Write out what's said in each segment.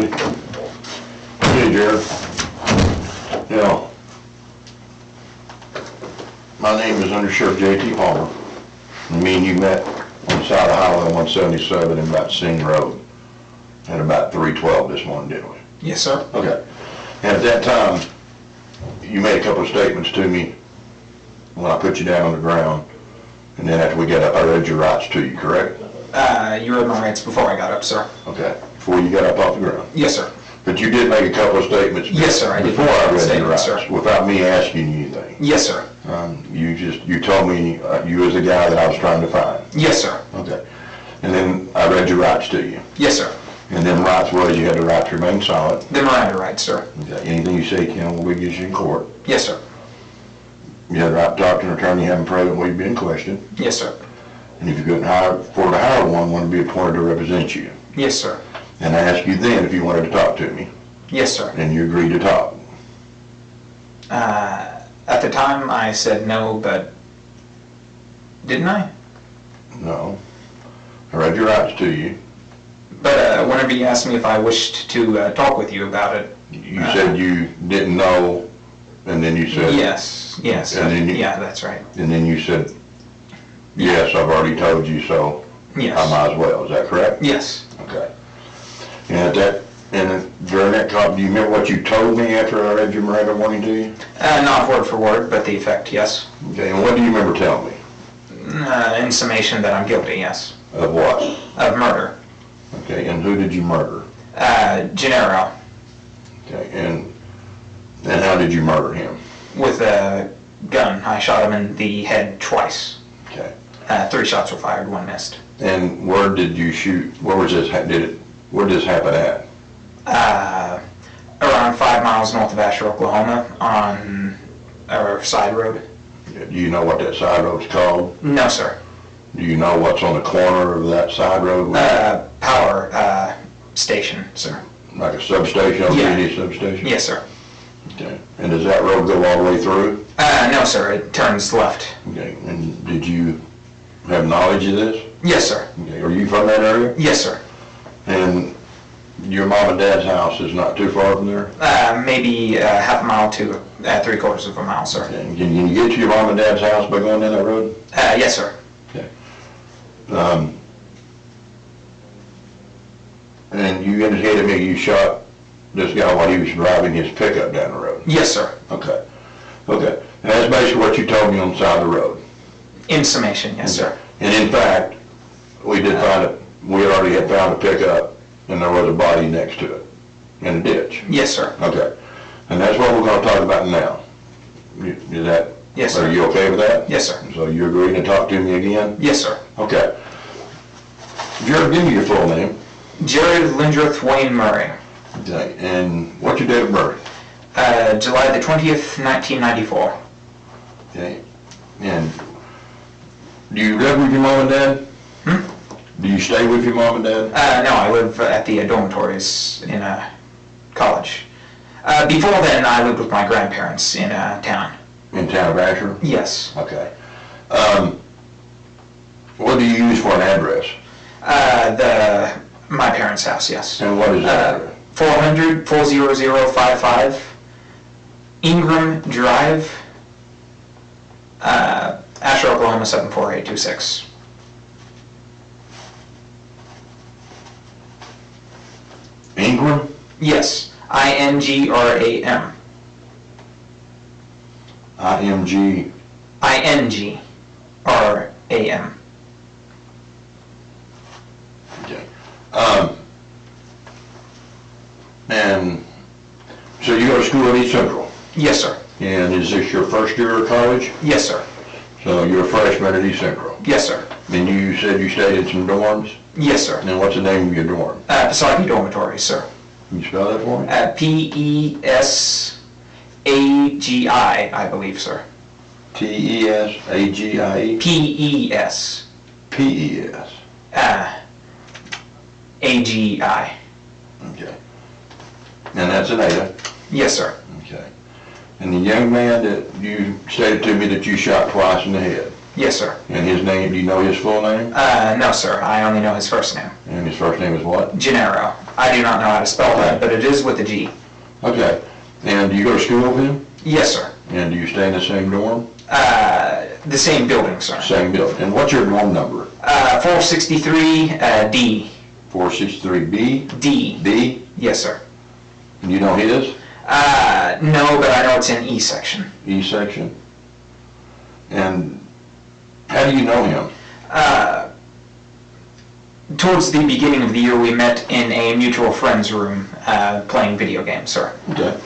ready? Hey, Jerrod. Now, my name is Under Sheriff J.T. Palmer. Me and you met on the side of Highway 177 in about Sing Road at about 3:12 this morning, didn't we? Yes, sir. Okay. And at that time, you made a couple of statements to me when I put you down on the ground, and then after we got up, I read your rights to you, correct? You read my rights before I got up, sir. Okay. Before you got up off the ground. Yes, sir. But you did make a couple of statements. Yes, sir. I did before I read your rights, sir. without me asking you anything. Yes, sir. You told me you was the guy that I was trying to find. Yes, sir. Okay. And then I read your rights to you. Yes, sir. And then rights was you had the right to remain silent. The Miranda rights, sir. Okay. Anything you say can will be against you in court. Yes, sir. You had the right to talk to an attorney, have him present when you've been questioned. Yes, sir. And if you couldn't afford to hire one to be appointed to represent you. Yes, sir. And I asked you then if you wanted to talk to me. Yes, sir. And you agreed to talk. At the time, I said no, but didn't I? No. I read your rights to you. But whenever you asked me if I wished to talk with you about it, You said you didn't know, and then you said... Yes, yes. And then yeah, that's right. And then you said, yes, I've already told you, so Yes. I might as well. Is that correct? Yes. Okay. And during that call, do you remember what you told me after I read your Miranda warning to you? Not word for word, but the effect, yes. Okay, and what do you remember telling me? In summation that I'm guilty, yes. Of what? Of murder. Okay, and who did you murder? Gennaro. Okay, and how did you murder him? With a gun. I shot him in the head twice. Okay. 3 shots were fired, 1 missed. And where did you shoot? Where was this? Where did this happen at? Around 5 miles north of Asher, Oklahoma, on a side road. Do you know what that side road's called? No, sir. Do you know what's on the corner of that side road? Power station, sir. Like a substation, a Yeah. media substation? Yes, sir. Okay. And does that road go all the way through? No, sir. It turns left. Okay. And did you have knowledge of this? Yes, sir. Okay. Are you from that area? Yes, sir. And your mom and dad's house is not too far from there? Maybe half a mile to 3/4 of a mile, sir. Okay. And can you get to your mom and dad's house by going down that road? Yes, sir. Okay. And you indicated to me you shot this guy while he was driving his pickup down the road? Yes, sir. Okay. Okay. And that's basically what you told me on the side of the road? In summation, yes, sir. And in fact, we already had found a pickup, and there was a body next to it, in a ditch. Yes, sir. Okay. And that's what we're going to talk about now. Is that? Yes, sir. Are you okay with that? Yes, sir. So you agreeing to talk to me again? Yes, sir. Okay. Jerrod, give me your full name. Jerrod Lindreth Wayne Murray. Okay. And what's your date of birth? July the 20th, 1994. Okay. And do you live with your mom and dad? Do you stay with your mom and dad? No, I live at the dormitories in college. Before then, I lived with my grandparents in town. In town of Asher? Yes. Okay. What do you use for an address? My parents' house, yes. And what is that address? 400-40055 Ingram Drive, Asher, Oklahoma 74826. Ingram? Yes, INGRAM. IMG. INGRAM. Okay. And so you go to school at East Central? Yes, sir. And is this your first year of college? Yes, sir. So you're a freshman at East Central? Yes, sir. And you said you stayed in some dorms? Yes, sir. And what's the name of your dorm? Pisagi Dormitories, sir. Can you spell that for me? P-E-S-A-G-I, I believe, sir. T-E-S-A-G-I-E? P-E-S. P-E-S. A-G-I. Okay. And that's an Ada? Yes, sir. Okay. And the young man that you stated to me that you shot twice in the head? Yes, sir. And his name, do you know his full name? No, sir. I only know his first name. And his first name is what? Gennaro. I do not know how to spell that, but it is with a G. Okay. And do you go to school with him? Yes, sir. And do you stay in the same dorm? The same building, sir. Same building. And what's your dorm number? 463 D. 463B? D. D? Yes, sir. And you know his? No, but I know it's in E section. E section? And how do you know him? Towards the beginning of the year, we met in a mutual friend's room playing video games, sir. Okay.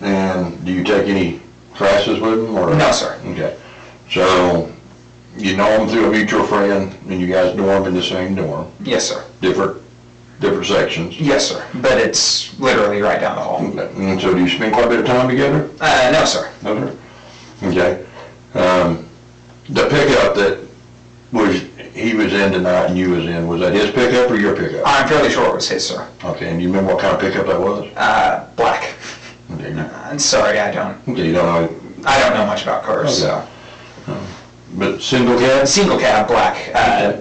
And do you take any classes with him? Or? No, sir. Okay. So you know him through a mutual friend, and you guys dorm in the same dorm? Yes, sir. Different sections? Yes, sir. But it's literally right down the hall. Okay. And so do you spend quite a bit of time together? No, sir. No, sir. Okay. The pickup that he was in tonight and you was in, was that his pickup or your pickup? I'm fairly sure it was his, sir. Okay, and you remember what kind of pickup that was? Black. Okay. I'm sorry, I don't. Okay, you don't know? I don't know much about cars, Okay. so. But single cab? Single cab, black,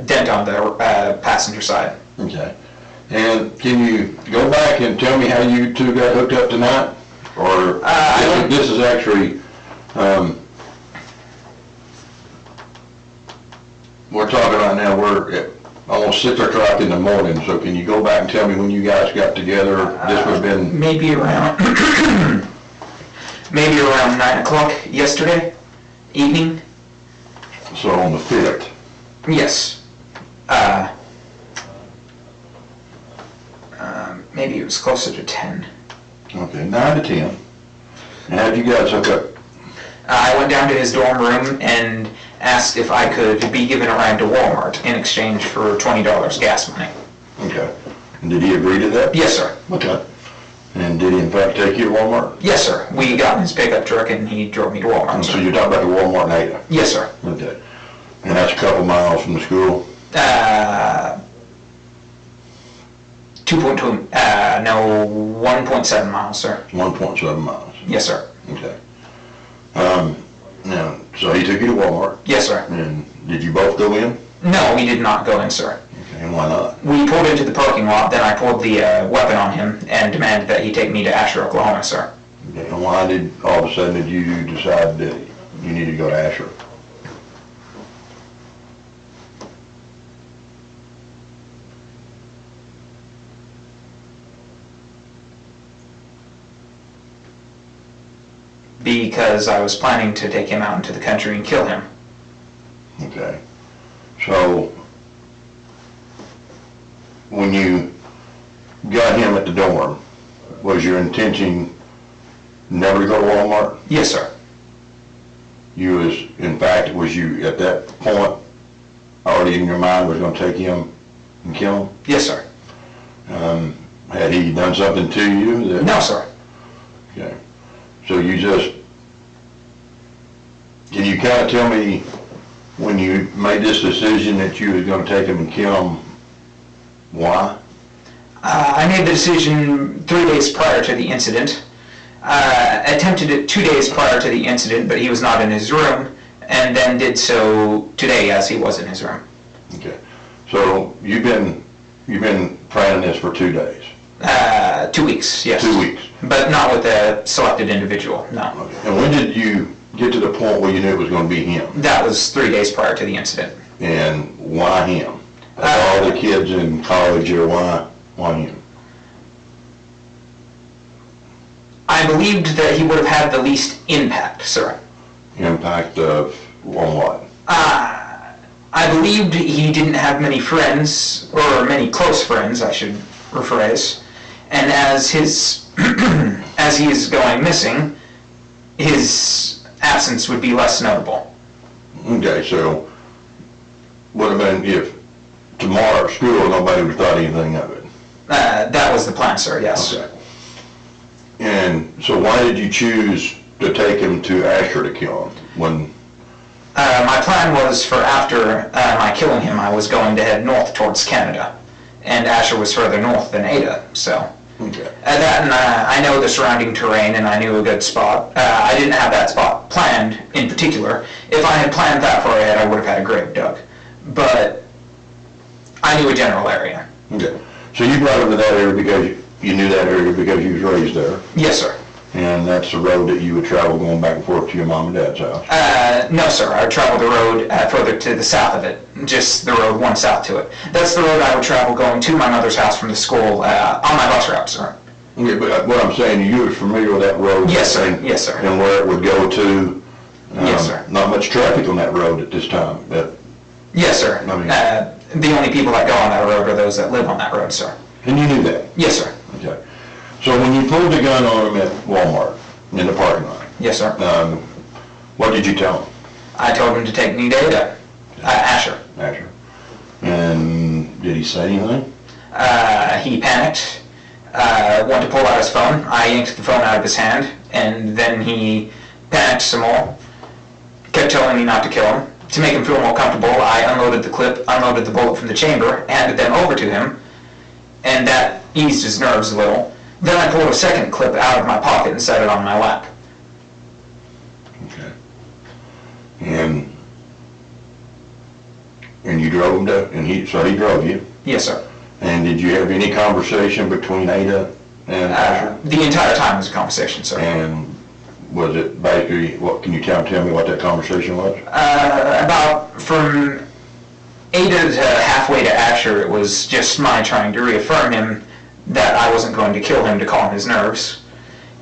dent on the passenger side. Okay. And can you go back and tell me how you two got hooked up tonight? Or this is actually, we're talking right now, we're at almost 6 o'clock in the morning, so can you go back and tell me when you guys got together? This would have been... Maybe around, maybe around 9 o'clock yesterday evening. So on the 5th? Yes. Maybe it was closer to 10. Okay, 9 to 10. And how'd you guys hook up? I went down to his dorm room and asked if I could be given a ride to Walmart in exchange for $20 gas money. Okay. And did he agree to that? Yes, sir. Okay. And did he in fact take you to Walmart? Yes, sir. We got in his pickup truck and he drove me to Walmart. And so you're talking about the Walmart in Ada? Yes, sir. Okay. And that's a couple miles from the school? 2.2, no, 1.7 miles, sir. 1.7 miles. Yes, sir. Okay. Now, so he took you to Walmart? Yes, sir. And did you both go in? No, we did not go in, sir. Okay, and why not? We pulled into the parking lot, then I pulled the weapon on him and demanded that he take me to Asher, Oklahoma, sir. Okay, and why did, all of a sudden, did you decide that you needed to go to Asher? Because I was planning to take him out into the country and kill him. Okay. So, when you got him at the dorm, was your intention never to go to Walmart? Yes, sir. You was, in fact, was you at that point already in your mind was going to take him and kill him? Yes, sir. Had he done something to you? That, No, sir. Okay. So you just, can you kind of tell me when you made this decision that you was going to take him and kill him, why? I made the decision 3 days prior to the incident. Attempted it 2 days prior to the incident, but he was not in his room, and then did so today as he was in his room. Okay. So you've been planning this for 2 days? 2 weeks, yes. 2 weeks. But not with a selected individual, no. Okay. And when did you get to the point where you knew it was going to be him? That was 3 days prior to the incident. And why him? Of all the kids in college here, why him? I believed that he would have had the least impact, sir. Impact of, on what? I believed he didn't have many friends, or many close friends, I should rephrase. And as his, as he is going missing, his absence would be less notable. Okay, so would have been if tomorrow at school nobody would have thought anything of it. That was the plan, sir, yes. Okay. And so why did you choose to take him to Asher to kill him? When my plan was for after my killing him, I was going to head north towards Canada. And Asher was further north than Ada, so. okay. And I know the surrounding terrain and I knew a good spot. I didn't have that spot planned in particular. If I had planned that far ahead, I would have had a grave dug. But I knew a general area. Okay. So you brought him to that area because you knew that area because you was raised there? Yes, sir. And that's the road that you would travel going back and forth to your mom and dad's house? No, sir. I would travel the road further to the south of it, just the road one south to it. That's the road I would travel going to my mother's house from the school on my bus route, sir. Yeah, but what I'm saying, you were familiar with that road? Yes, sir. And, Yes, sir. And where it would go to? Yes, sir. Not much traffic on that road at this time, but... Yes, sir. I mean- The only people that go on that road are those that live on that road, sir. And you knew that? Yes, sir. Okay. So when you pulled the gun on him at Walmart, in the parking lot, Yes, sir. what did you tell him? I told him to take me to Asher. Asher. And did he say anything? He panicked, went to pull out his phone. I yanked the phone out of his hand, and then he panicked some more, kept telling me not to kill him. To make him feel more comfortable, I unloaded the clip, unloaded the bullet from the chamber, handed them over to him, and that eased his nerves a little. Then I pulled a second clip out of my pocket and set it on my lap. Okay. And you drove him to, so he drove you? Yes, sir. And did you have any conversation between Ada and Asher? The entire time was a conversation, sir. And was it basically, can you tell me what that conversation was? About from Ada to halfway to Asher, it was just my trying to reaffirm him that I wasn't going to kill him to calm his nerves.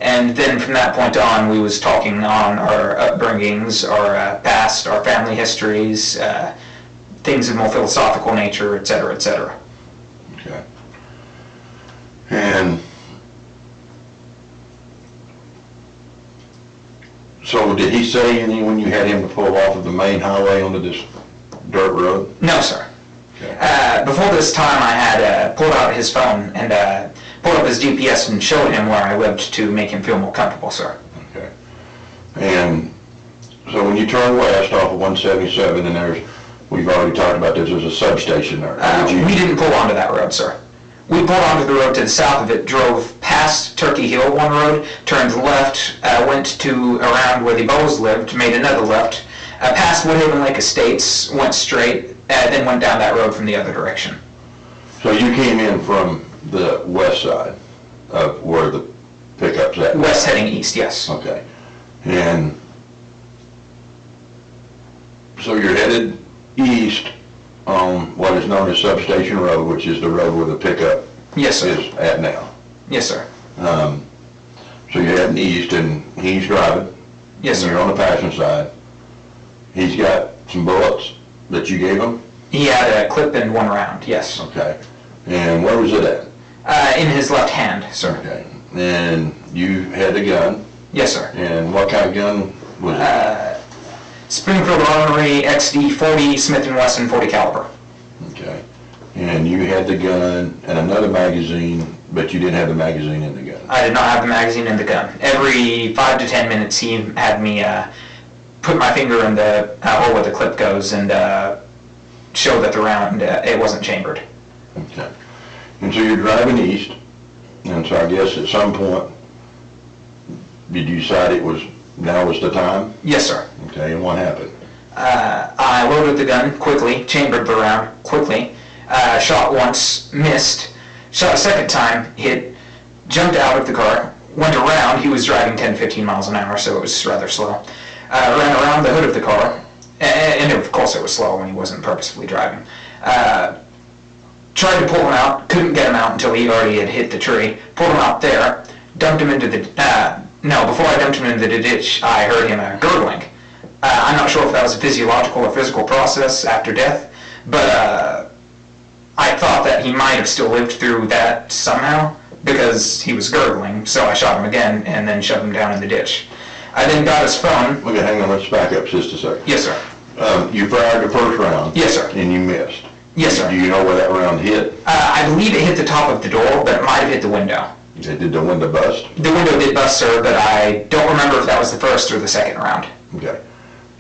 And then from that point on, we was talking on our upbringings, our past, our family histories, things of more philosophical nature, etc., etc. Okay. And so did he say anything when you had him to pull off of the main highway onto this dirt road? No, sir. Okay. Before this time, I had pulled out his phone and pulled up his GPS and showed him where I lived to make him feel more comfortable, sir. Okay. And so when you turn west off of 177, and we've already talked about this, there's a substation there. We didn't pull onto that road, sir. We pulled onto the road to the south of it, drove past Turkey Hill one road, turned left, went to around where the Bows lived, made another left, past Woodhaven Lake Estates, went straight, then went down that road from the other direction. So you came in from the west side of where the pickup's at? West heading east, yes. Okay. And so you're headed east on what is known as Substation Road, which is the road where the pickup Yes, sir. is at now. Yes, sir. So you're heading east and he's driving. Yes, And sir. you're on the passenger side. He's got some bullets that you gave him? He had a clip and one round, yes. Okay. And where was it at? In his left hand, sir. Okay. And you had a gun? Yes, sir. And what kind of gun was it? Springfield Armory XD-40 Smith & Wesson 40 caliber. Okay. And you had the gun and another magazine, but you didn't have the magazine in the gun? I did not have the magazine in the gun. Every 5 to 10 minutes he had me put my finger in the hole where the clip goes and show that the round, it wasn't chambered. Okay. And so you're driving east, and so I guess at some point, did you decide now was the time? Yes, sir. Okay, and what happened? I loaded the gun quickly, chambered the round quickly, shot once, missed, shot a second time, hit, jumped out of the car, went around. He was driving 10, 15 miles an hour, so it was rather slow. Ran around the hood of the car, and of course it was slow when he wasn't purposefully driving. Tried to pull him out, couldn't get him out until he already had hit the tree. Pulled him out there, dumped him into the, before I dumped him into the ditch, I heard him gurgling. I'm not sure if that was a physiological or physical process after death, but I thought that he might have still lived through that somehow, because he was gurgling, so I shot him again and then shoved him down in the ditch. I then got his phone. Okay, hang on, let's back up just a second. Yes, sir. You fired the first round? Yes, sir. And you missed? Yes, sir. Do you know where that round hit? I believe it hit the top of the door, but it might have hit the window. Did the window bust? The window did bust, sir, but I don't remember if that was the first or the second round. Okay.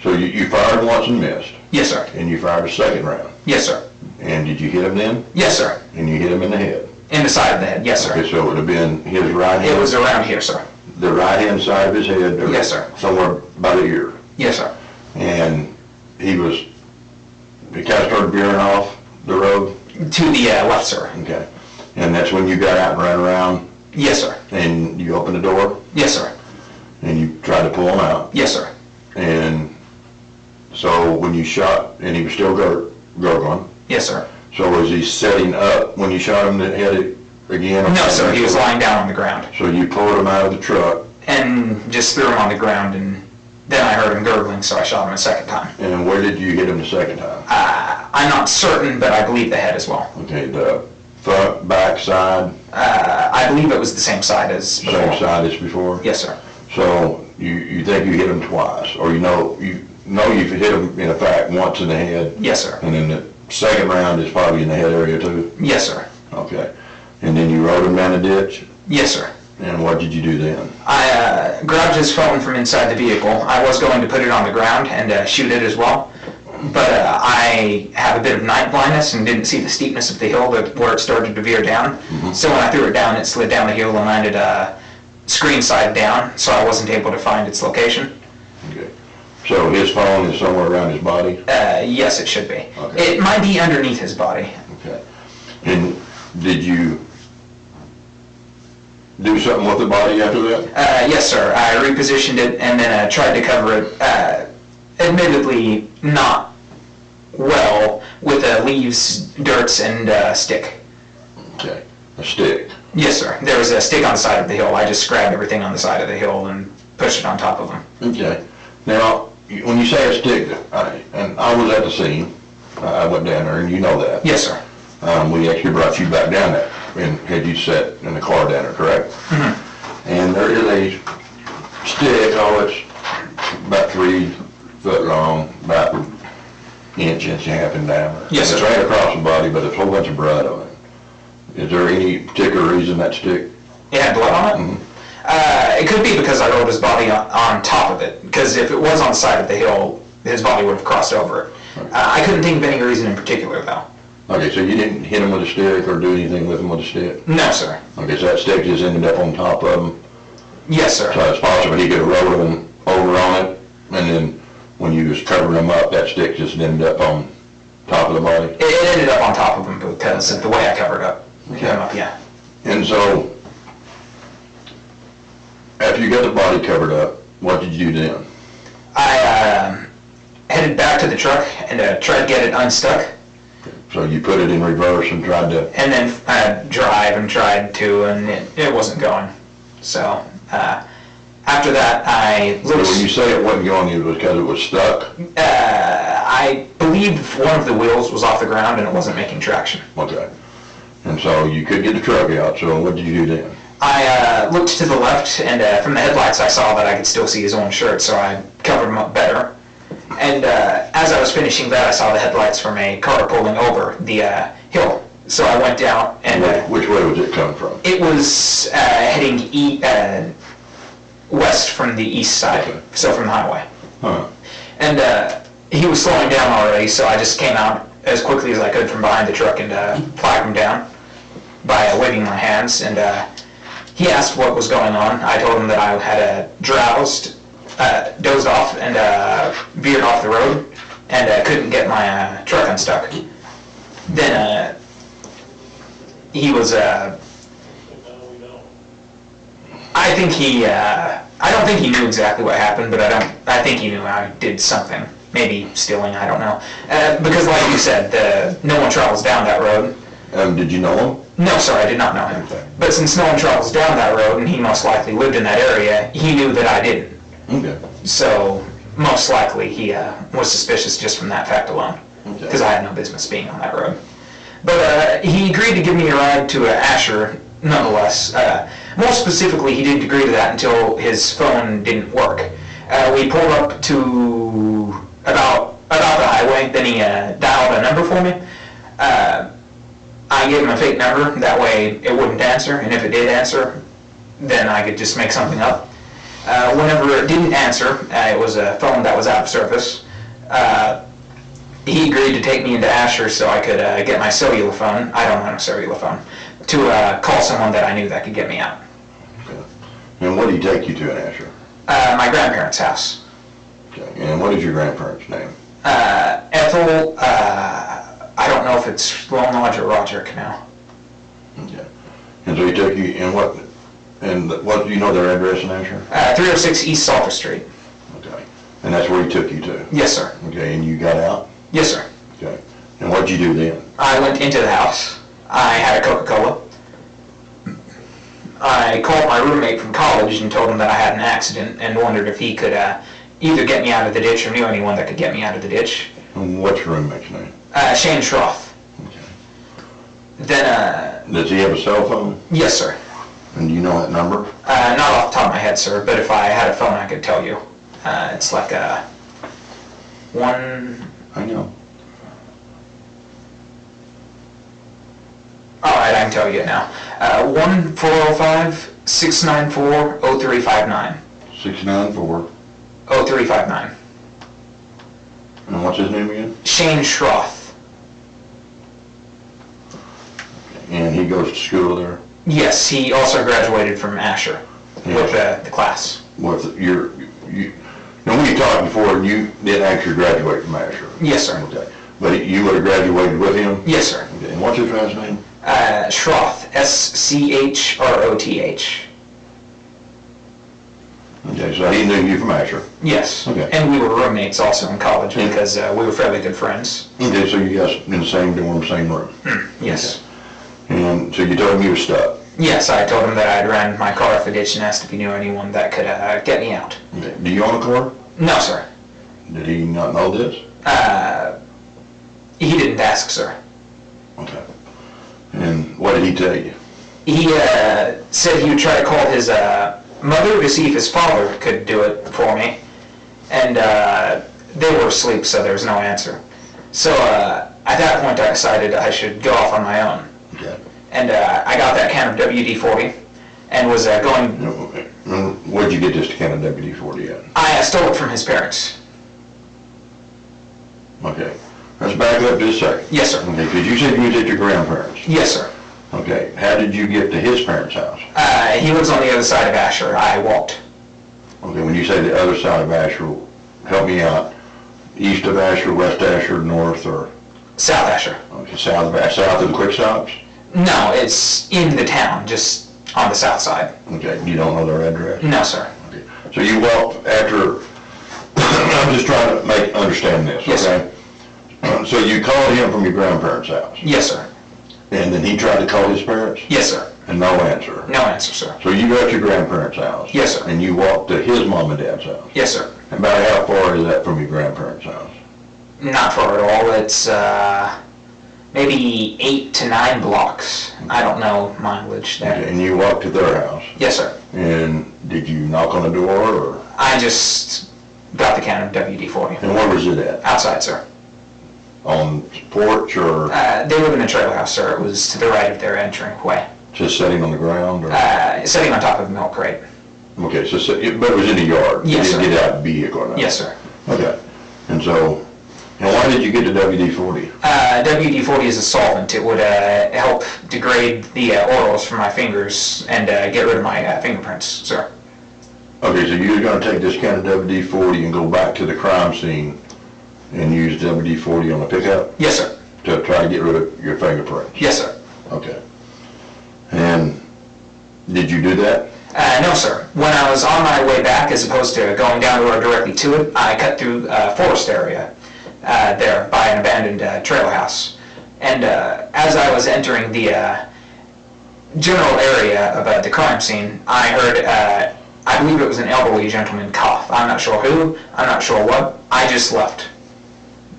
So you fired once and missed? Yes, sir. And you fired a second round? Yes, sir. And did you hit him then? Yes, sir. And you hit him in the head? In the side of the head, yes, sir. Okay, so it would have been his right hand? It was around here, sir. The right-hand side of his head? Or Yes, sir. Somewhere by the ear? Yes, sir. And he kind of started veering off the road? To the left, sir. Okay. And that's when you got out and ran around Yes, sir. and you opened the door Yes, sir. and you tried to pull him out. Yes, sir. And so when you shot, and he was still gurgling. Yes, sir. So was he setting up when you shot him that had it again? No, sir. He was lying down on the ground. So you pulled him out of the truck. And just threw him on the ground, and then I heard him gurgling, so I shot him a second time. And where did you hit him the second time? I'm not certain, but I believe the head as well. Okay, the front, back, side? I believe it was the same side as before. Same side as before? Yes, sir. So you think you hit him twice, or you know you've hit him in fact once in the head? Yes, sir. And then the second round is probably in the head area too? Yes, sir. Okay. And then you rode him down the ditch? Yes, sir. And what did you do then? I grabbed his phone from inside the vehicle. I was going to put it on the ground and shoot it as well, but I have a bit of night blindness and didn't see the steepness of the hill where it started to veer down. Mm-hmm. So when I threw it down, it slid down the hill and landed screen side down, so I wasn't able to find its location. Okay. So his phone is somewhere around his body? Yes, it should be. Okay. It might be underneath his body. Okay. And did you do something with the body after that? Yes, sir. I repositioned it and then tried to cover it, admittedly not well, with leaves, dirts, and stick. Okay. A stick? Yes, sir. There was a stick on the side of the hill. I just grabbed everything on the side of the hill and pushed it on top of him. Okay. Now, when you say a stick, and I was at the scene, I went down there, and you know that. Yes, sir. We actually brought you back down there and had you set in the car down there, correct? Mm-hmm. And there is a stick, it's about 3 foot long, about inch and a half in diameter. Yes, sir. It's right across the body, but there's a whole bunch of blood on it. Is there any particular reason that stick? It had blood on it? Mm-hmm. It could be because I rolled his body on top of it, because if it was on the side of the hill, his body would have crossed over it. Right. I couldn't think of any reason in particular, though. Okay, so you didn't hit him with a stick or do anything with him with a stick? No, sir. Okay, so that stick just ended up on top of him? Yes, sir. So it's possible he could have rolled him over on it, and then when you was covering him up, that stick just ended up on top of the body? It ended up on top of him because of the way I covered him up, yeah. And so, after you got the body covered up, what did you do then? I headed back to the truck and tried to get it unstuck. So you put it in reverse and tried to... And then drive and tried to, and it wasn't going. So, after that, I looked... So when you say it wasn't going, it was because it was stuck? I believe one of the wheels was off the ground and it wasn't making traction. Okay. And so you could get the truck out, so what did you do then? I looked to the left, and from the headlights I saw that I could still see his own shirt, so I covered him up better. And as I was finishing that, I saw the headlights from a car pulling over the hill. So I went down and... Which way was it coming from? It was heading west from the east side, okay. So from the highway. Huh. And he was slowing down already, so I just came out as quickly as I could from behind the truck and flagged him down by waving my hands. And he asked what was going on. I told him that I had dozed off and veered off the road and couldn't get my truck unstuck. Then he was, I don't think he knew exactly what happened, but I think he knew I did something. Maybe stealing, I don't know. Because like you said, no one travels down that road. Did you know him? No, sir, I did not know him. Okay. But since no one travels down that road, and he most likely lived in that area, he knew that I didn't. Okay. So, most likely he was suspicious just from that fact alone. Okay. Because I had no business being on that road. But he agreed to give me a ride to Asher, nonetheless. More specifically, he didn't agree to that until his phone didn't work. We pulled up to about the highway, then he dialed a number for me. I gave him a fake number, that way it wouldn't answer, and if it did answer, then I could just make something up. Whenever it didn't answer, it was a phone that was out of service. He agreed to take me into Asher so I could get my cellular phone, I don't own a cellular phone, to call someone that I knew that could get me out. Okay. And what did he take you to in Asher? My grandparents' house. Okay. And what is your grandparents' name? Ethel, I don't know if it's Lone Lodge or Roderick now. Okay. And so he took you, what, do you know their address in Asher? 306 East Salter Street. Okay. And that's where he took you to? Yes, sir. Okay, and you got out? Yes, sir. Okay. And what'd you do then? I went into the house. I had a Coca-Cola. I called my roommate from college and told him that I had an accident and wondered if he could either get me out of the ditch or knew anyone that could get me out of the ditch. And what's your roommate's name? Shane Schroth. Okay. Then, Does he have a cell phone? yes, sir. And do you know that number? Not off the top of my head, sir, but if I had a phone, I could tell you. It's like one... I know. All right, I can tell you now. 1-405-694-0359. 694. 0359. And what's his name again? Shane Schroth. And he goes to school there? Yes, he also graduated from Asher with the class. With now we talked before, you didn't actually graduate from Asher? Yes, sir. Okay. But you would have graduated with him? Yes, sir. Okay. And what's his last name? Schroth. Schroth. Okay, so he knew you from Asher? Yes. Okay. And we were roommates also in college because we were fairly good friends. Okay, so you guys in the same dorm, same room? Yes. Okay. And so you told him you were stuck? Yes, I told him that I'd ran my car off the ditch and asked if he knew anyone that could get me out. Okay. Do you own a car? No, sir. Did he not know this? He didn't ask, sir. Okay. And what did he tell you? He said he would try to call his mother to see if his father could do it for me. And they were asleep, so there was no answer. So at that point, I decided I should go off on my own. Okay. And I got that can of WD-40 and was going... Where'd you get this can of WD-40 at? I stole it from his parents. Okay. Let's back up just a second. Yes, sir. Okay, because you said you was at your grandparents'. Yes, sir. Okay. How did you get to his parents' house? He lives on the other side of Asher. I walked. Okay, when you say the other side of Asher, help me out. East of Asher, west Asher, north, or? South Asher. Okay, south of the quick stops? No, it's in the town, just on the south side. Okay, you don't know their address? No, sir. Okay. So you walked after, I'm just trying to understand this, Yes, okay? So you called him from your grandparents' house? Yes, sir. And then he tried to call his parents? Yes, sir. And no answer? No answer, sir. So you got your grandparents' house? Yes, sir. And you walked to his mom and dad's house? Yes, sir. And about how far is that from your grandparents' house? Not far at all. It's maybe 8 to 9 blocks. I don't know mileage there. Okay, and you walked to their house? Yes, sir. And did you knock on the door, or? I just got the can of WD-40. And where was it at? Outside, sir. On porch, or They live in a trailer house, sir. It was to the right of their entryway. just sitting on the ground, or? Sitting on top of a milk crate. Okay, so, but it was in the yard? Yes, You sir. didn't get out of the vehicle or nothing? Yes, sir. Okay, and so, and why did you get the WD-40? WD-40 is a solvent. It would help degrade the oils from my fingers and get rid of my fingerprints, sir. Okay, so you were gonna take this kind of WD-40 and go back to the crime scene and use WD-40 on the pickup Yes, sir. to try to get rid of your fingerprints? Yes, sir. Okay. And did you do that? No, sir. When I was on my way back, as opposed to going down the road directly to it, I cut through a forest area there by an abandoned trailer house. And as I was entering the general area of the crime scene, I heard, I believe it was an elderly gentleman cough. I'm not sure who, I'm not sure what. I just left.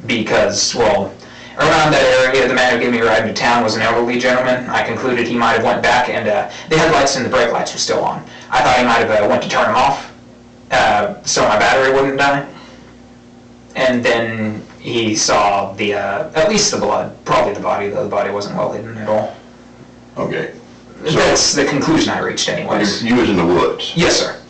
Because, well, around that area, the man who gave me a ride into town was an elderly gentleman. I concluded he might have went back, and the headlights and the brake lights were still on. I thought he might have went to turn them off, so my battery wouldn't die. And then he saw the, at least the blood, probably the body, though the body wasn't well hidden at all. Okay. So That's the conclusion I reached anyways. you was in the woods, Yes, sir.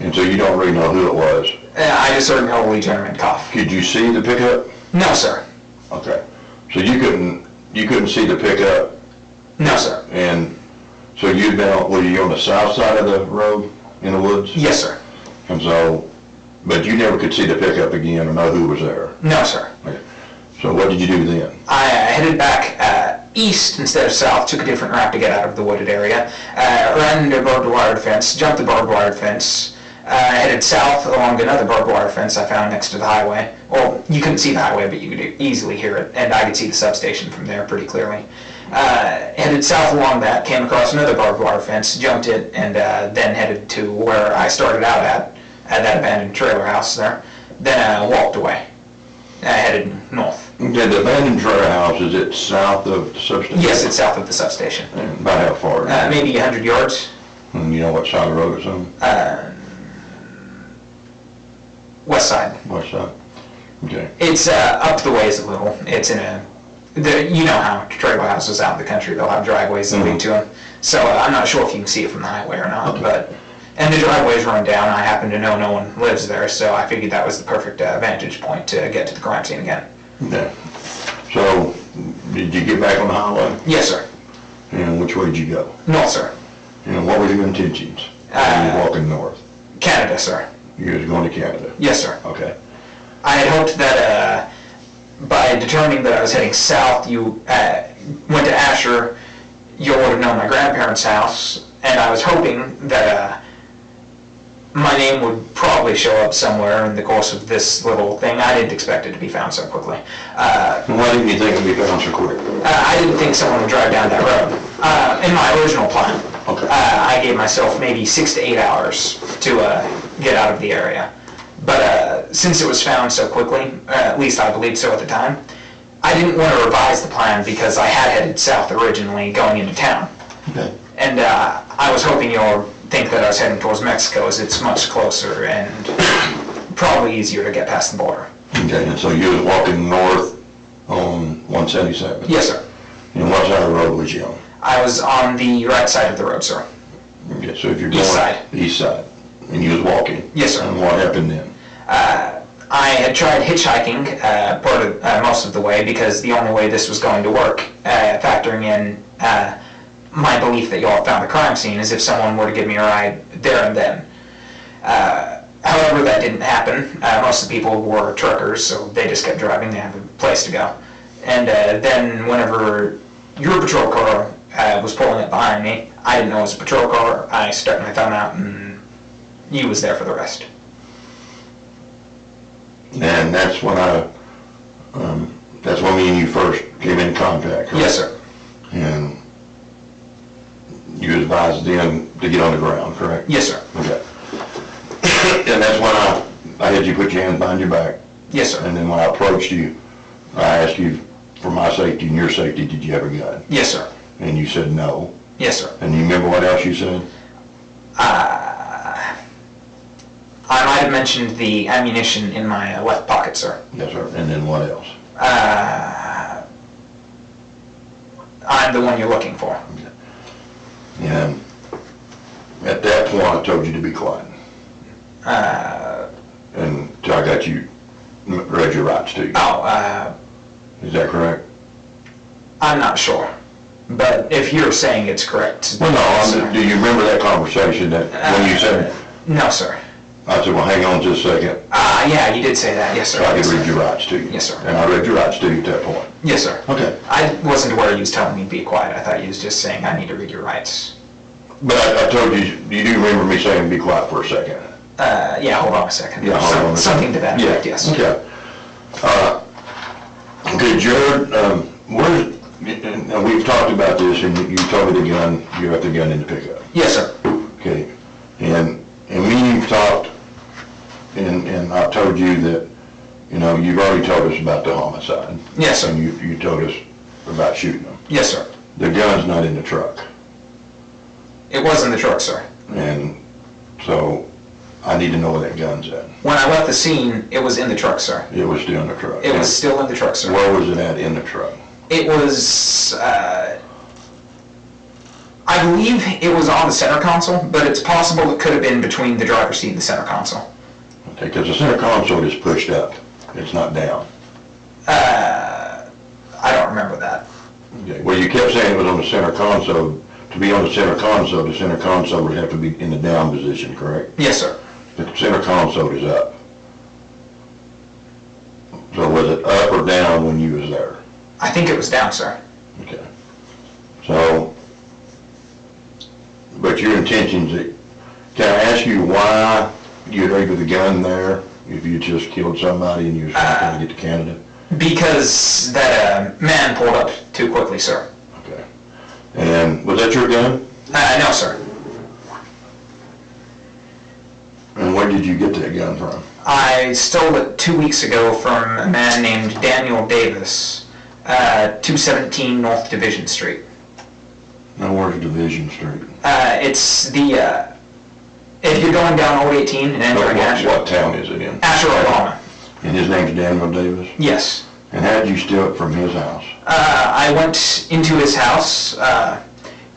and so you don't really know who it was. I just heard an elderly gentleman cough. Could you see the pickup? No, sir. Okay. So you couldn't see the pickup, No, sir. and so were you on the south side of the road in the woods? Yes, sir. And so, but you never could see the pickup again or know who was there? No, sir. Okay. So what did you do then? I headed back east instead of south, took a different route to get out of the wooded area, ran into a barbed wire fence, jumped the barbed wire fence, headed south along another barbed wire fence I found next to the highway. Well, you couldn't see the highway, but you could easily hear it, and I could see the substation from there pretty clearly. Headed south along that, came across another barbed wire fence, jumped it, and then headed to where I started out at that abandoned trailer house there. Then walked away, headed north. Okay, the abandoned trailer house, is it south of the substation? Yes, it's south of the substation. And about how far? Maybe 100 yards. And you know what side of the road it's on? West side. West side. Okay. It's up the ways a little. It's in you know how trailer houses out in the country, they'll have driveways that lead to them. So I'm not sure if you can see it from the highway or not, Okay. And the driveway's run down. I happen to know no one lives there, so I figured that was the perfect vantage point to get to the crime scene again. Okay. So, did you get back on the highway? Yes, sir. And which way did you go? North, sir. And what were your intentions? When you were walking north? Canada, sir. You was going to Canada? Yes, sir. Okay. I had hoped that by determining that I was heading south, you went to Asher, you would have known my grandparents' house, and I was hoping that my name would probably show up somewhere in the course of this little thing. I didn't expect it to be found so quickly. Why didn't you think it would be found so quick? I didn't think someone would drive down that road. In my original plan, Okay. I gave myself maybe 6 to 8 hours to get out of the area. But since it was found so quickly, at least I believed so at the time, I didn't want to revise the plan because I had headed south originally going into town. Okay. And I was hoping you'll think that I was heading towards Mexico as it's much closer and probably easier to get past the border. Okay, and so you was walking north on 177? Yes, sir. And what side of the road was you on? I was on the right side of the road, sir. Okay, so if you're going... East side. East side. And you was walking? Yes, sir. And what happened then? I had tried hitchhiking most of the way because the only way this was going to work, factoring in my belief that y'all found the crime scene, is if someone were to give me a ride there and then. However, that didn't happen. Most of the people were truckers, so they just kept driving. They had a place to go. And then whenever your patrol car was pulling up behind me, I didn't know it was a patrol car. I stuck my thumb out and you was there for the rest. And that's when that's when me and you first came in contact, correct? Yes, sir. And you advised them to get on the ground, correct? Yes, sir. Okay. And that's when I had you put your hands behind your back. Yes, sir. And then when I approached you, I asked you, for my safety and your safety, did you have a gun? Yes, sir. And you said no. Yes, sir. And you remember what else you said? I might have mentioned the ammunition in my left pocket, sir. Yes, sir. And then what else? I'm the one you're looking for. Okay. And at that point, I told you to be quiet. And till I got you, read your rights to you. Is that correct? I'm not sure. But if you're saying it's correct. Well, no, do you remember that conversation that when you said, no, sir. I said, well, hang on just a second, Yeah, you did say that. Yes, sir. so I Yes, could sir. read your rights to you. Yes, sir. And I read your rights to you at that point. Yes, sir. Okay. I wasn't aware you was telling me to be quiet. I thought you was just saying I need to read your rights. But I told you, you do remember me saying be quiet for a second? Yeah, hold on a second. Yeah, hold on a second. Something to that effect, yes. Okay. Okay, Jerrod, and we've talked about this, and you told me the gun, you got the gun in the pickup. Yes, sir. Okay, and me and you've talked, and I've told you that, you know, you've already told us about the homicide. Yes, sir. And you told us about shooting them. Yes, sir. The gun's not in the truck. It was in the truck, sir. And so, I need to know where that gun's at. When I left the scene, it was in the truck, sir. It was still in the truck. It was still in the truck, sir. Where was it at in the truck? It was, I believe it was on the center console, but it's possible it could have been between the driver's seat and the center console. Okay, because the center console is pushed up. It's not down. I don't remember that. Okay. Well, you kept saying it was on the center console. To be on the center console would have to be in the down position, correct? Yes, sir. The center console is up. So was it up or down when you was there? I think it was down, sir. Okay. So, but your intentions, can I ask you why you'd leave the gun there if you just killed somebody and you were trying to get to Canada? Because that man pulled up too quickly, sir. Okay. And was that your gun? No, sir. And where did you get that gun from? I stole it 2 weeks ago from a man named Daniel Davis, 217 North Division Street. Now, where's Division Street? It's the, if you're going down Old 18 and entering Asher. What town is it in? Asher, Oklahoma. And his name's Daniel Davis? Yes. And how did you steal it from his house? I went into his house.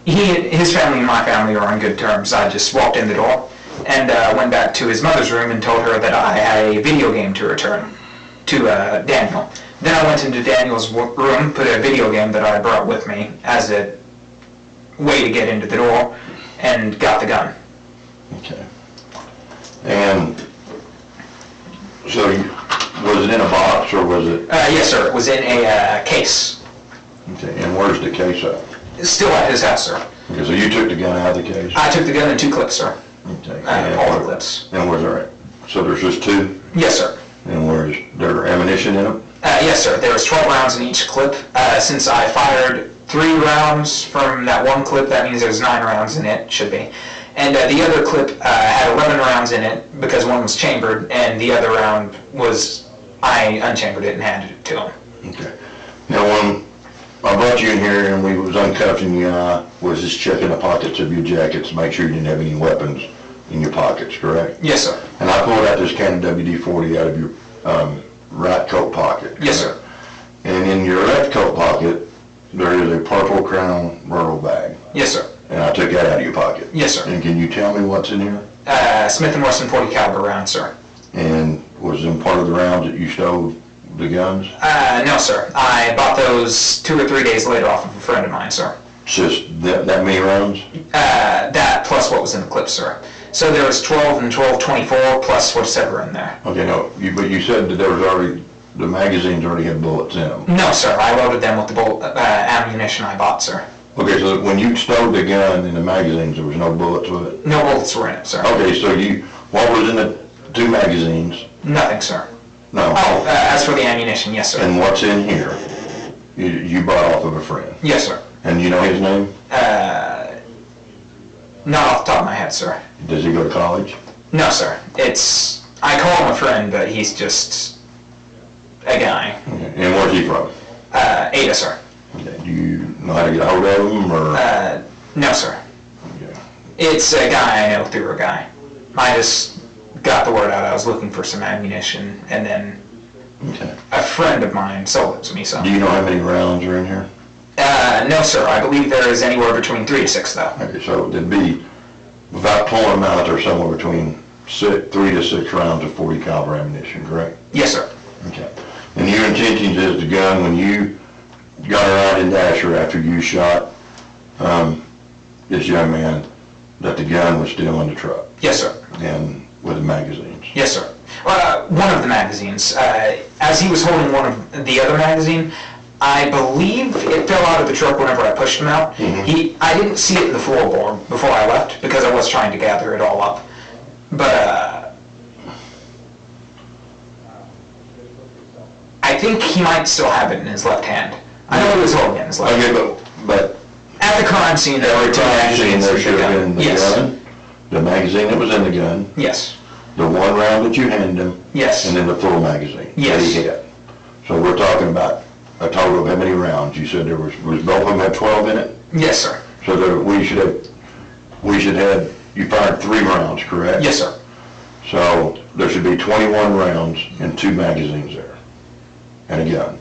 His family and my family are on good terms. I just walked in the door and went back to his mother's room and told her that I had a video game to return to Daniel. Then I went into Daniel's room, put a video game that I brought with me as a way to get into the door, and got the gun. Okay. And so was it in a box or was it? Yes, sir. It was in a case. Okay. And where's the case at? It's still at his house, sir. Okay, so you took the gun out of the case? I took the gun in 2 clips, sir. Okay. All the clips. And where's there? So there's just 2? Yes, sir. And where's there ammunition in them? Yes, sir. There was 12 rounds in each clip. Since I fired 3 rounds from that one clip, that means there's 9 rounds in it, should be. And the other clip had 11 rounds in it because one was chambered, and the other round was, I unchambered it and handed it to him. Okay. Now, when I brought you in here and we was uncuffing you, was just checking the pockets of your jackets to make sure you didn't have any weapons in your pockets, correct? Yes, sir. And I pulled out this can of WD-40 out of your right coat pocket. Yes, sir. And in your left coat pocket, there is a purple Crown Royal bag. Yes, sir. And I took that out of your pocket. Yes, sir. And can you tell me what's in here? Smith & Wesson 40 caliber round, sir. And was in part of the rounds that you stole the guns? No, sir. I bought those 2 or 3 days later off of a friend of mine, sir. Just that many rounds? That plus what was in the clip, sir. So there was 12 and 12, 24 plus whatever in there. Okay, no, but you said that there was already, the magazines already had bullets in them. No, sir. I loaded them with the ammunition I bought, sir. Okay, so when you stole the gun in the magazines, there was no bullets with it? No bullets were in it, sir. Okay, so what was in the 2 magazines? Nothing, sir. No. Oh, as for the ammunition, yes, sir. And what's in here? You bought off of a friend? Yes, sir. And you know his name? Not off the top of my head, sir. Does he go to college? No, sir. I call him a friend, but he's just a guy. Okay. And where's he from? Ada, sir. Okay. Do you know how to get a hold of him, or? No, sir. Okay. It's a guy I know through a guy. I just got the word out I was looking for some ammunition, and then Okay. a friend of mine sold it to me, so. Do you know how many rounds are in here? No, sir. I believe there is anywhere between 3 to 6, though. Okay, so it'd be, without pulling them out, there's somewhere between 3 to 6 rounds of 40 caliber ammunition, correct? Yes, sir. Okay. And your intentions is the gun, when you got her out in Asher after you shot this young man, that the gun was still in the truck? Yes, sir. And with the magazines? Yes, sir. One of the magazines. As he was holding one of the other magazine, I believe it fell out of the truck whenever I pushed him out. Mm-hmm. I didn't see it in the floorboard before I left because I was trying to gather it all up. But I think he might still have it in his left hand. I know he was holding it in his left hand. Okay, but At the crime scene, there were 2 crime scene, magazines there with should the have gun. been the Yes. gun, the magazine that was in the gun, Yes. the 1 round that you handed him, Yes. and then the full magazine Yes. that he had. So we're talking about a total of how many rounds? You said there was both of them had 12 in it? Yes, sir. So that we should have, you fired 3 rounds, correct? Yes, sir. So there should be 21 rounds and 2 magazines there, and a gun.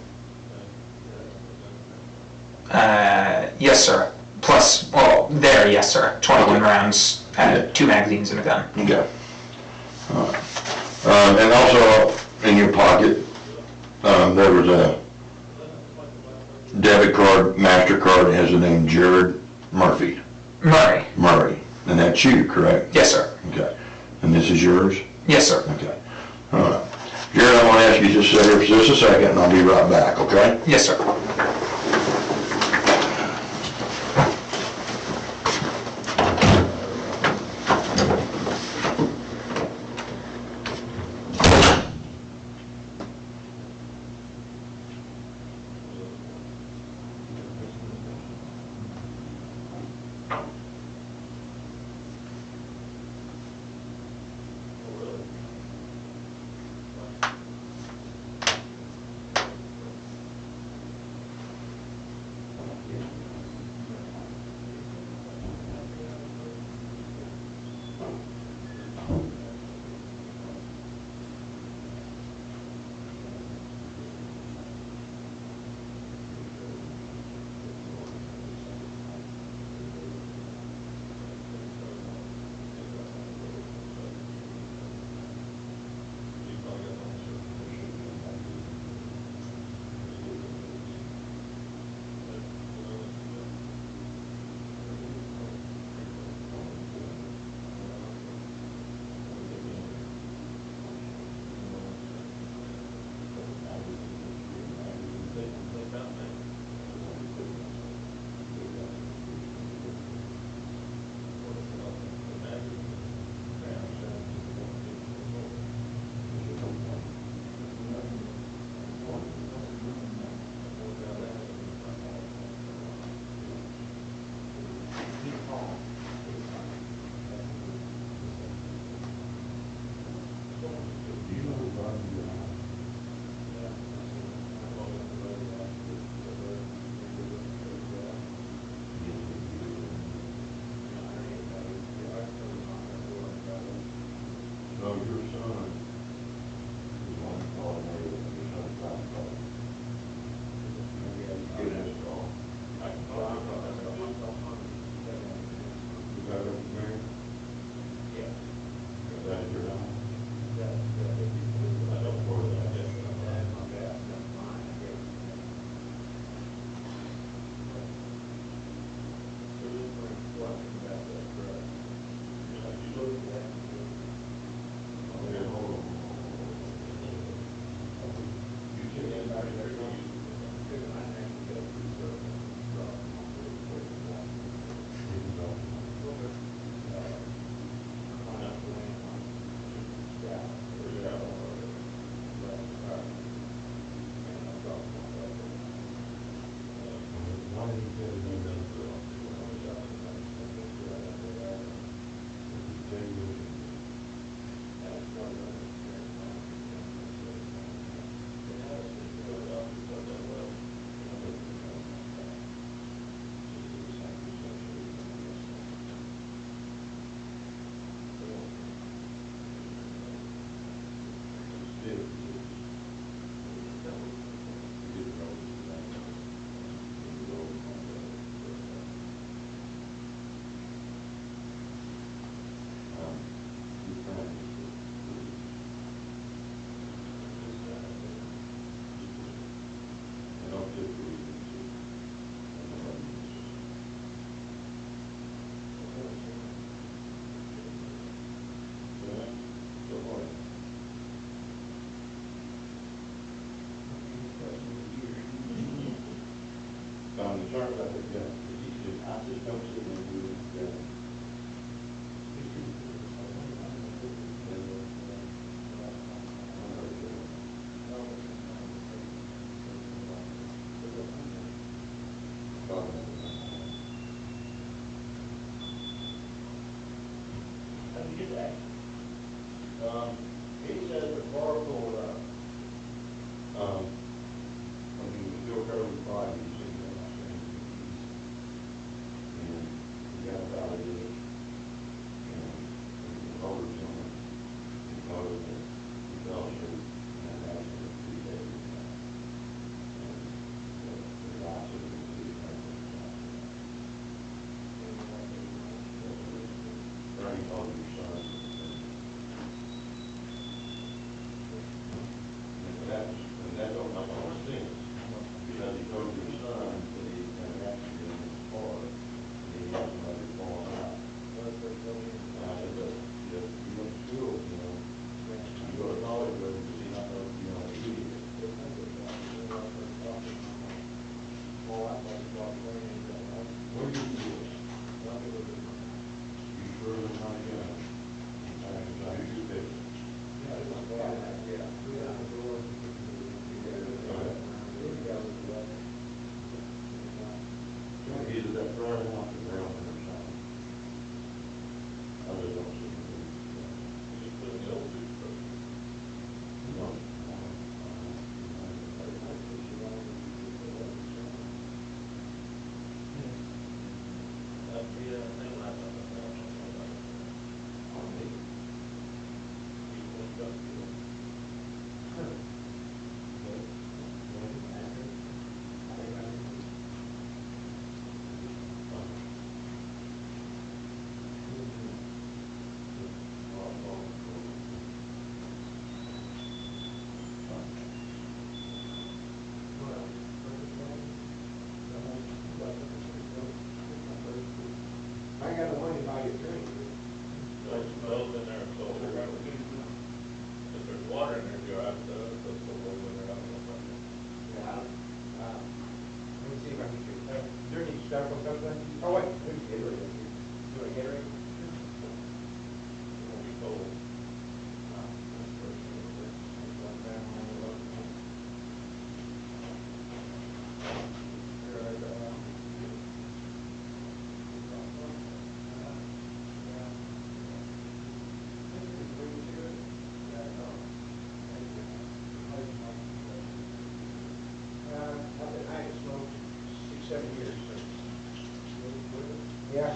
Yes, sir. Plus, yes, sir. 21 rounds, 2 magazines and a gun. Okay. All right. And also in your pocket, there was a debit card, MasterCard that has the name Jerrod Murray. And that's you, correct? Yes, sir. Okay. And this is yours? Yes, sir. Okay. All right. Jerrod, I want to ask you just to sit here for just a second, and I'll be right back, okay? Yes, sir. Concerns, I think, yeah, I just don't see them doing that. How did you get that? He said the car pulled up. When he was still fairly quiet, he said, you know, and he got about it, and the motor someone, he closed it, he fell asleep, and that accident, he said, and the guy said, he was sleeping right there. Bernie told your son, and that don't make no sense, because he told your son that he had an accident in his car, and he had somebody fall out. Now, if you went to school, you know, you go to college with him, because he not know, you know, he is. Where did you do it? You sure it was not a gun? I heard you pick it. Either that prayer house or ground or something. I just don't see anything. Just put in the old dude first. No. That'd be a thing like that. On me. You went up to it. I ain't got no money to buy you a drink. There's smells in there, so if there's water in there, you're out to, that's the way when they're out of the Yeah, let me see if I can get, is there any stuff or something? Oh, wait, there's Gatorade up here. You want a Gatorade? It won't be cold. I haven't smoked 6-7 years, so. Yeah.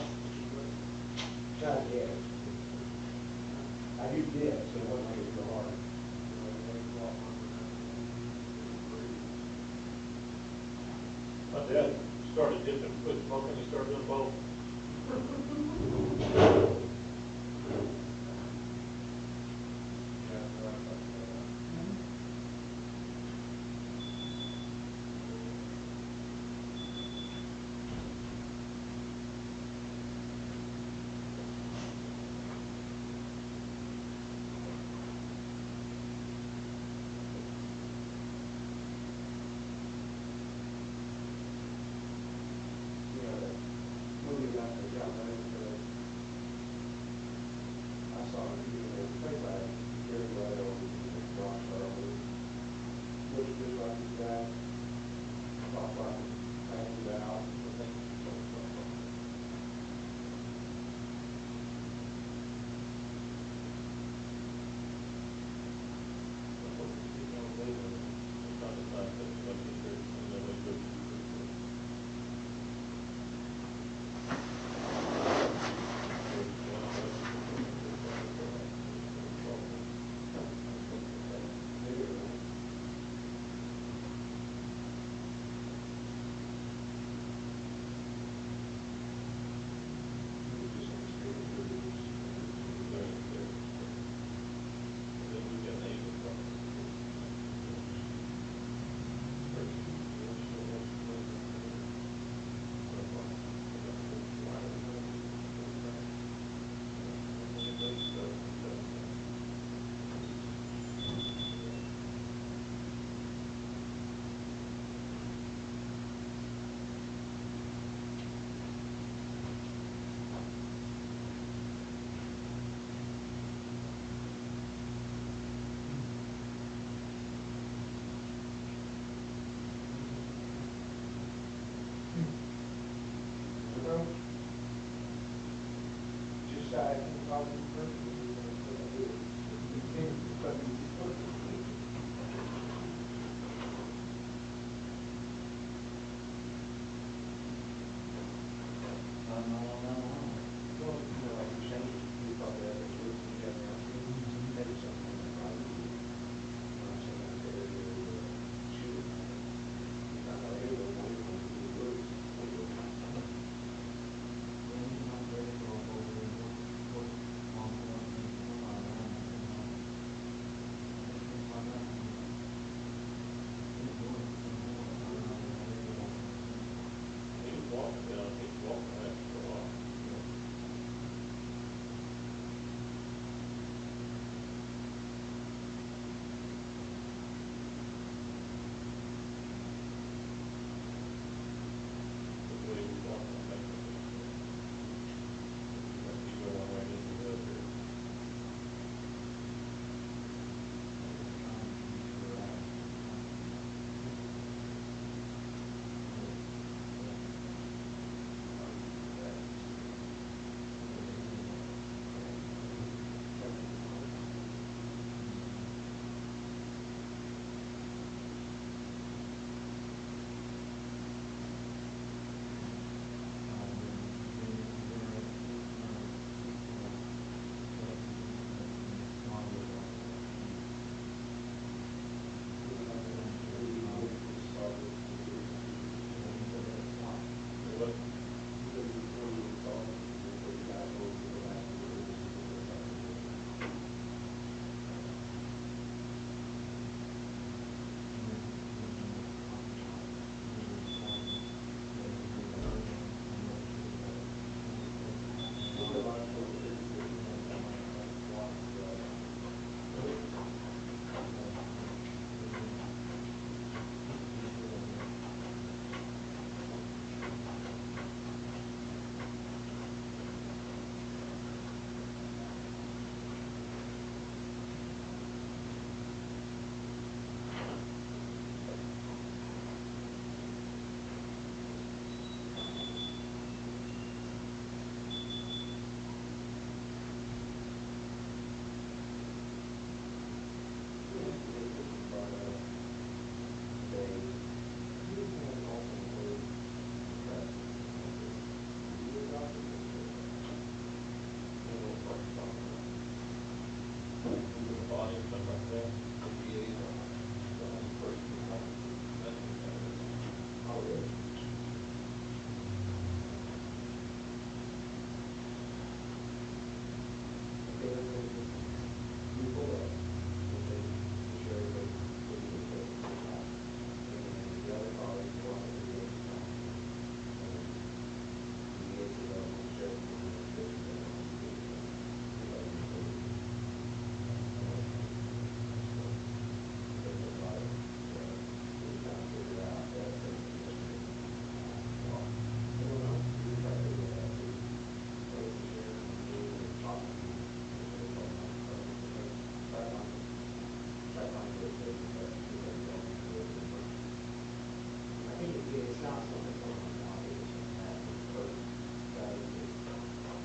Not yet. I do this, so it wasn't like it's real hard. My dad started dipping, quit smoking, he started doing both.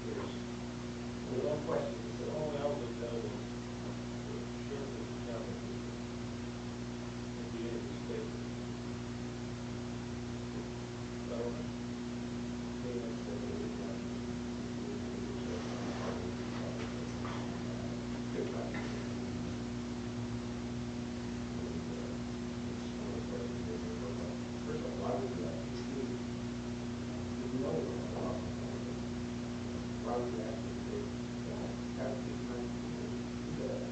The one question, the only I would tell is, the sheriff is counting at the end of the state. First of all, why would you actually, if you know why would you actually say, yeah, have to do that?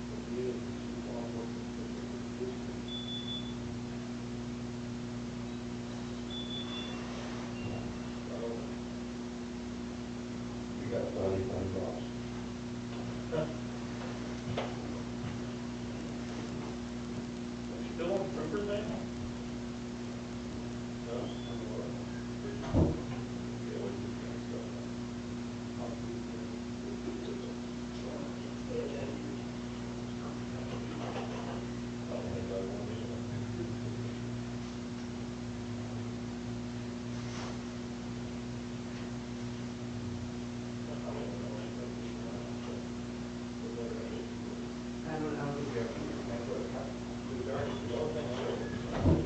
The deal is to all work with you got 30 bucks. Still on Rupert then? No? Yeah, we just can't stop I don't think we have to, that's what it happened. The only thing I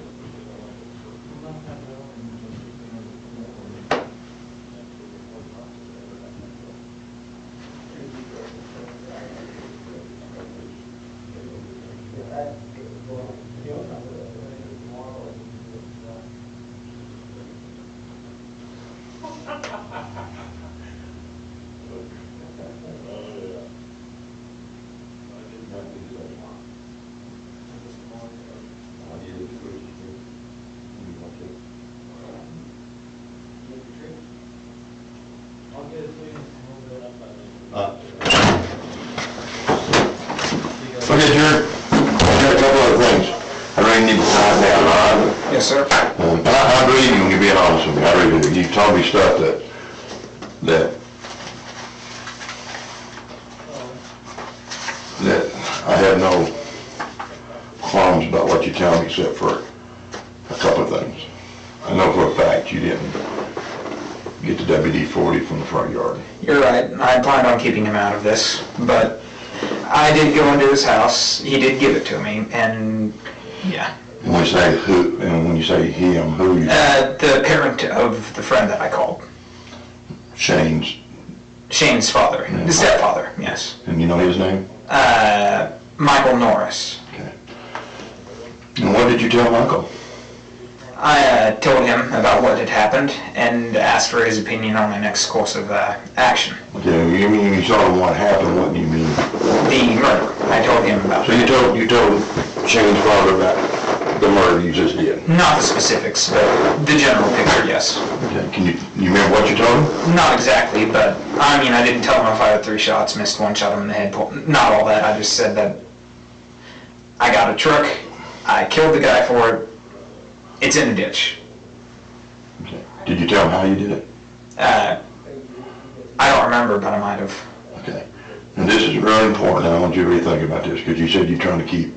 I'll get it to you. Okay, Jerrod, I got a couple other things. I really need to tie down, all right? Yes, sir. And I believe you when you're being honest with me. I really do. You told me stuff that I have no qualms about what you tell me except for a couple of things. I know for a fact you didn't get the WD-40 from the front yard. You're right. I planned on keeping him out of this, but I did go into his house. He did give it to me, and yeah. And when you say who, and when you say him, who you? The parent of the friend that I called. Shane's. Shane's father. The stepfather, yes. And you know his name? Michael Norris. Okay. And what did you tell Michael? I told him about what had happened and asked for his opinion on my next course of action. Okay, you mean you told him what happened, what do you mean? The murder. I told him about So you told Shane's father about the murder you just did? not the specifics, but the general picture, yes. Okay, can you remember what you told him? Not exactly, but I mean, I didn't tell him I fired 3 shots, missed 1, shot him in the head. Not all that. I just said that I got a truck, I killed the guy for it, it's in a ditch. Okay. Did you tell him how you did it? I don't remember, but I might have. Okay. And this is really important, and I want you to really think about this, because you said you're trying to keep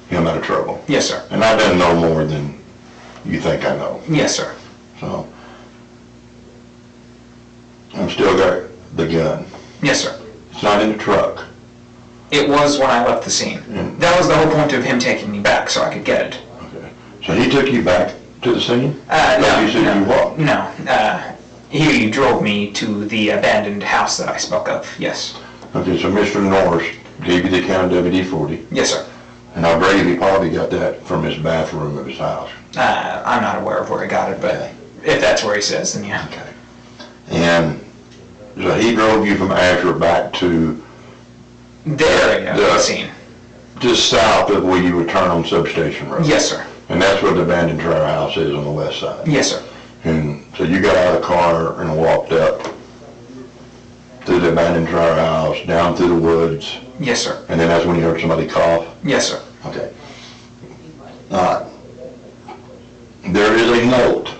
him out of trouble. Yes, sir. And I don't know more than you think I know. Yes, sir. So, I'm still got the gun. Yes, sir. It's not in the truck. It was when I left the scene. Mm. That was the whole point of him taking me back, so I could get it. Okay. So he took you back to the scene? No, Like you said you walked? no. He drove me to the abandoned house that I spoke of, yes. Okay, so Mr. Norris gave you the account of WD-40, Yes, sir. and I believe he probably got that from his bathroom of his house. I'm not aware of where he got it, but if that's where he says, then yeah. Okay. And so he drove you from Asher back to The area of the scene. just south of where you would turn on Substation Road. Yes, sir. And that's where the abandoned trailer house is on the west side. Yes, sir. And so you got out of the car and walked up through the abandoned trailer house, down through the woods, Yes, sir. and then that's when you heard somebody cough? Yes, sir. Okay. There is a note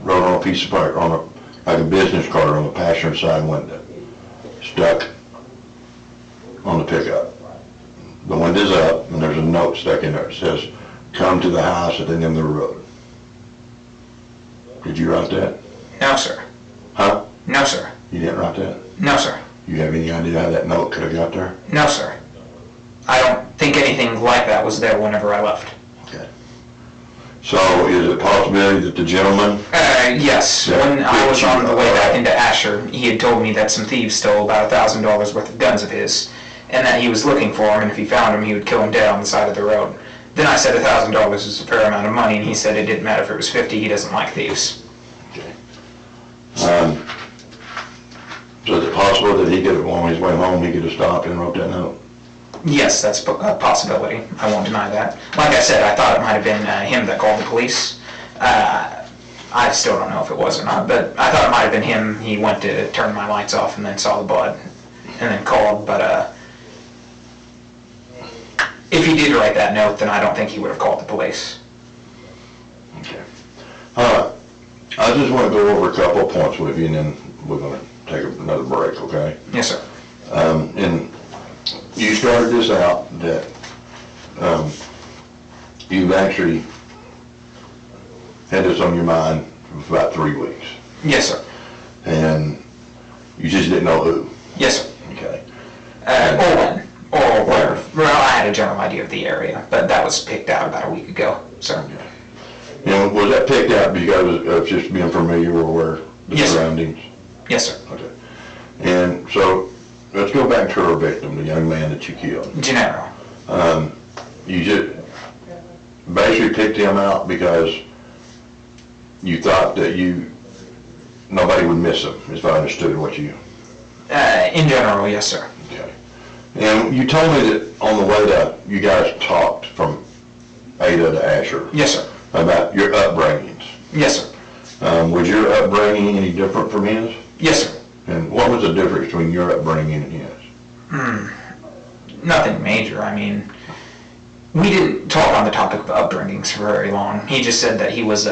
wrote on a piece of paper, like a business card on the passenger side window, stuck on the pickup. The window's up, and there's a note stuck in there. It says, come to the house at the end of the road. Did you write that? No, sir. Huh? No, sir. You didn't write that? No, sir. You have any idea how that note could have got there? No, sir. I don't think anything like that was there whenever I left. Okay. So is it a possibility that the gentleman, Yes. Yeah. When I was on the way back into Asher, he had told me that some thieves stole about $1,000 worth of guns of his, and that he was looking for them, and if he found them, he would kill them dead on the side of the road. Then I said $1,000 is a fair amount of money, and he said it didn't matter if it was 50, he doesn't like thieves. so is it possible that he could have, on his way home, he could have stopped and wrote that note? Yes, that's a possibility. I won't deny that. Like I said, I thought it might have been him that called the police. I still don't know if it was or not, but I thought it might have been him. He went to turn my lights off and then saw the blood and then called, but if he did write that note, then I don't think he would have called the police. Okay. I just want to go over a couple of points with you, and then we're going to take another break, okay? Yes, sir. And you started this out that you've actually had this on your mind for about 3 weeks, Yes, sir. and you just didn't know who. Yes, sir. Okay. Or when, or where. Well, I had a general idea of the area, but that was picked out about a week ago, sir. You know, was that picked out because of just being familiar or where the Yes, sir. surroundings? Yes, sir. Okay. And so let's go back to our victim, the young man that you killed. Gennaro. You just basically picked him out because you thought that nobody would miss him, if I understood what you... In general, yes, sir. Okay. And you told me that on the way to, you guys talked from Ada to Asher Yes, sir. about your upbringings. Yes, sir. Was your upbringing any different from his? Yes, sir. And what was the difference between your upbringing and his? Nothing major. I mean, we didn't talk on the topic of upbringings for very long. He just said that he was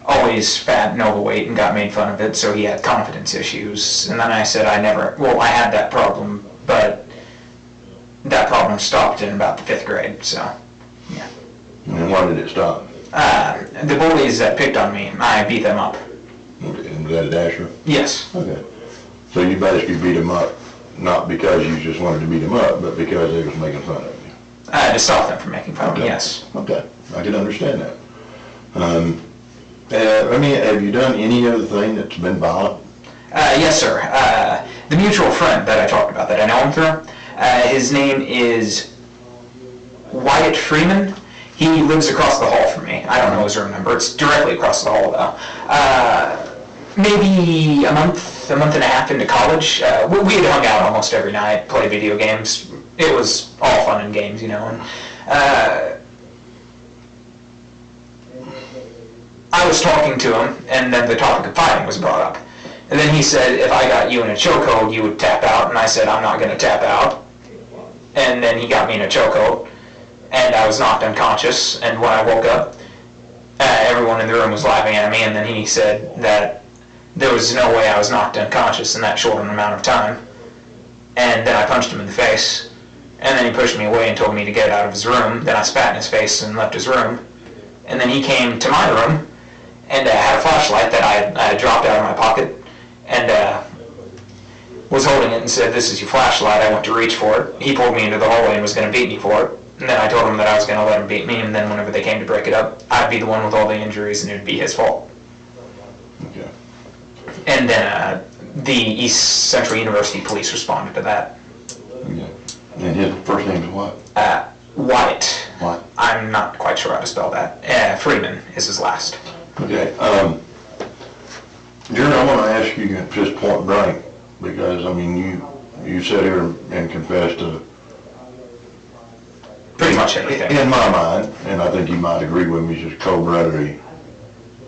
always fat and overweight and got made fun of it, so he had confidence issues. And then I said I had that problem, but that problem stopped in about the 5th grade, so, yeah. And why did it stop? The bullies that picked on me, I beat them up. Okay. And was that at Asher? Yes. Okay. So you basically beat him up, not because you just wanted to beat him up, but because they was making fun of you. To stop them from making fun of me, Okay. yes. Okay, I can understand that. Have you done any other thing that's been violent? Yes, sir. The mutual friend that I talked about, that I know him through, his name is Wyatt Freeman. He lives across the hall from me. I don't know his room number. It's directly across the hall, though. Maybe a month and a half into college, we had hung out almost every night, play video games. It was all fun and games, you know. And I was talking to him, and then the topic of fighting was brought up. And then he said, if I got you in a chokehold, you would tap out. And I said, I'm not going to tap out. And then he got me in a chokehold, and I was knocked unconscious. And when I woke up, everyone in the room was laughing at me. And then he said that there was no way I was knocked unconscious in that short an amount of time. And then I punched him in the face. And then he pushed me away and told me to get out of his room. Then I spat in his face and left his room. And then he came to my room and had a flashlight that I dropped out of my pocket, and was holding it and said, "This is your flashlight." I went to reach for it. He pulled me into the hallway and was going to beat me for it. And then I told him that I was going to let him beat me, and then whenever they came to break it up, I'd be the one with all the injuries and it would be his fault. Okay. And then the East Central University police responded to that. Okay. And his first name is what? Wyatt. What? I'm not quite sure how to spell that. Freeman is his last. Okay. Jerrod, I want to ask you just point blank, because, I mean, you sat here and confessed to... Pretty much everything. In my mind, and I think you might agree with me, just cold-bloodedly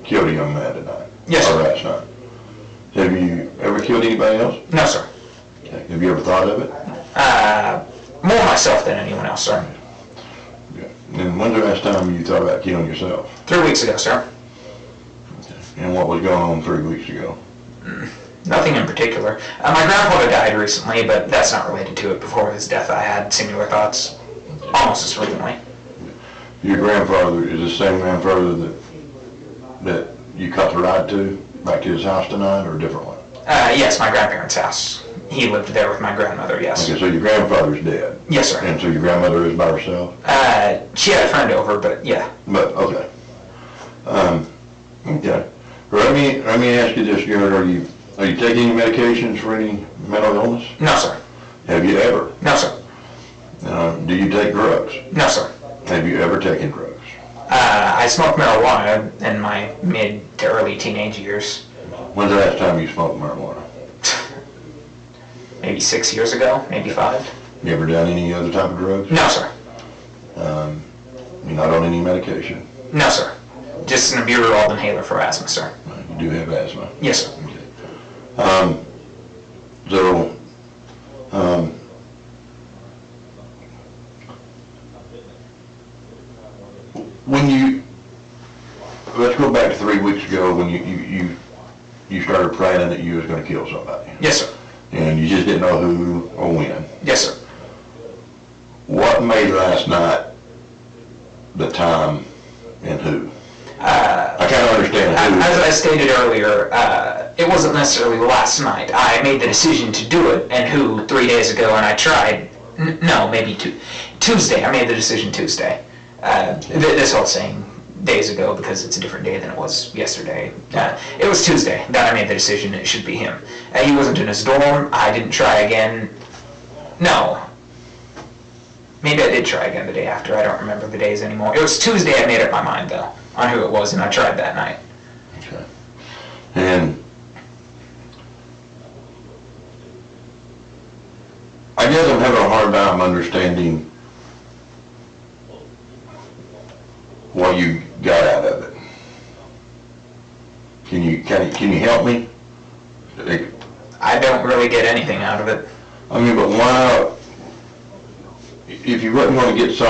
killed a young man tonight. Yes, sir. Or last night. Have you ever killed anybody else? No, sir. Okay. Have you ever thought of it? More myself than anyone else, sir. Okay. And when's the last time you thought about killing yourself? 3 weeks ago, sir. And what was going on 3 weeks ago? Nothing in particular. My grandfather died recently, but that's not related to it. Before his death, I had similar thoughts almost as frequently. Your grandfather is the same grandfather that you cut the ride to, back to his house tonight, or a different one? Yes, my grandparents' house. He lived there with my grandmother, yes. Okay, so your grandfather's dead? Yes, sir. And so your grandmother is by herself? She had a friend over, but yeah. But, okay. Okay. Well, let me ask you this, Jerrod, are you taking any medications for any mental illness? No, sir. Have you ever? No, sir. Do you take drugs? No, sir. Have you ever taken drugs? I smoked marijuana in my mid to early teenage years. When's the last time you smoked marijuana? Maybe 6 years ago, maybe 5. You ever done any other type of drugs? No, sir. You're not on any medication? let's go back to 3 weeks ago when you started planning that you was gonna kill somebody. Yes, sir. And you just didn't know who or when. Yes, sir. What made last night the time and who? I kind of understand who. As I stated earlier, it wasn't necessarily last night. I made the decision to do it, and who 3 days ago, and I tried. No, maybe Tuesday. I made the decision Tuesday. This whole saying days ago because it's a different day than it was yesterday. It was Tuesday that I made the decision it should be him. He wasn't in his dorm. I didn't try again. No. Maybe I did try again the day after. I don't remember the days anymore. It was Tuesday I made up my mind, though, on who it was, and I tried that night. Okay. And I guess I'm having a hard time understanding what you got out of it. Can you help me? I don't really get anything out of it. I mean, but why, if you wasn't going to get some